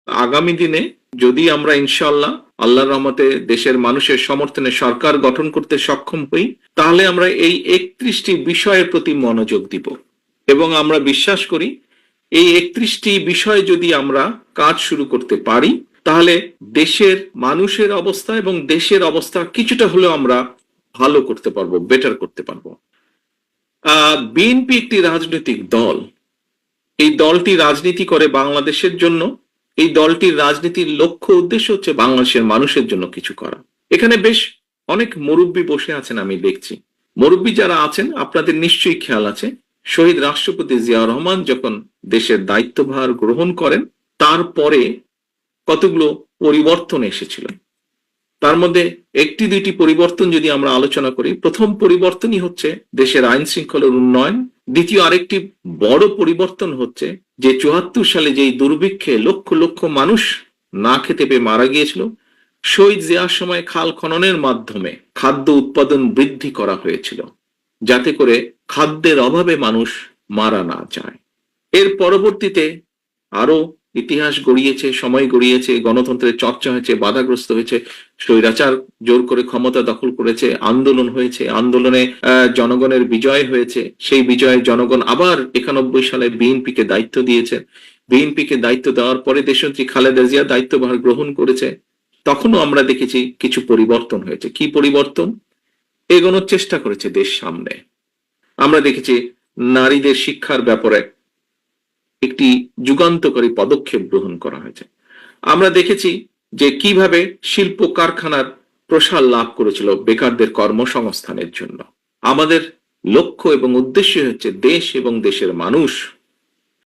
আগামী দিনে যদি আমরা ইনশাআল্লাহ আল্লাহর রহমতে দেশের মানুষের সমর্থনে সরকার গঠন করতে সক্ষম হই, তাহলে আমরা এই 31টি বিষয়ের প্রতি মনোযোগ দিব এবং আমরা বিশ্বাস করি এই 31টি বিষয় যদি আমরা কাজ শুরু করতে পারি, তাহলে দেশের মানুষের অবস্থা এবং দেশের অবস্থা কিছুটা হলেও আমরা ভালো করতে পারবো, বেটার করতে পারবো। বিএনপি একটি রাজনৈতিক দল। এই দলটি রাজনীতি করে বাংলাদেশের জন্য। এই দলটির রাজনীতির লক্ষ্য উদ্দেশ্য হচ্ছে বাংলাদেশের মানুষের জন্য কিছু করা। এখানে বেশ অনেক মুরব্বী বসে আছেন, আমি দেখছি। মুরব্বী যারা আছেন আপনাদের নিশ্চয়ই খেয়াল আছে, শহীদ রাষ্ট্রপতি জিয়াউর রহমান যখন দেশের দায়িত্বভার গ্রহণ করেন, তারপরে কতগুলো পরিবর্তন এসেছিল। তার মধ্যে একটি দুইটি পরিবর্তন যদি আমরা আলোচনা করি, প্রথম পরিবর্তনই হচ্ছে দেশের আইন শৃঙ্খলার উন্নয়ন। দ্বিতীয় আরেকটি বড় পরিবর্তন হচ্ছে যে 74 সালে যেই দুর্ভিক্ষে লক্ষ লক্ষ মানুষ না খেতে পেয়ে মারা গিয়েছিল, শহীদ জিয়ার সময় খাল খননের মাধ্যমে খাদ্য উৎপাদন বৃদ্ধি করা হয়েছিল, যাতে করে খাদ্যের অভাবে মানুষ মারা না যায়। এর পরবর্তীতে আরো ইতিহাস গড়িয়েছে, সময় গড়িয়েছে, গণতন্ত্রের চর্চা হয়েছে, বাধাগ্রস্ত হয়েছে, স্বৈরাচার জোর করে ক্ষমতা দখল করেছে, আন্দোলন হয়েছে, আন্দোলনে জনগণের বিজয় হয়েছে। সেই বিজয়ে জনগণ আবার 91 সালে বিএনপিকে দায়িত্ব দিয়েছে। বিএনপিকে দায়িত্ব দেওয়ার পরে দেশনেত্রী খালেদা জিয়া দায়িত্বভার গ্রহণ করেছে। তখনও আমরা দেখেছি কিছু পরিবর্তন হয়েছে। কি পরিবর্তন? এগোনোর চেষ্টা করেছে দেশ সামনে। আমরা দেখেছি নারীদের শিক্ষার ব্যাপারে একটি যুগান্তকারী পদক্ষেপ গ্রহণ করা হয়েছে। আমরা দেখেছি যে কিভাবে শিল্প কারখানার প্রসার লাভ করেছিল বেকারদের কর্মসংস্থানের জন্য। আমাদের লক্ষ্য এবং উদ্দেশ্য হচ্ছে দেশ এবং দেশের মানুষ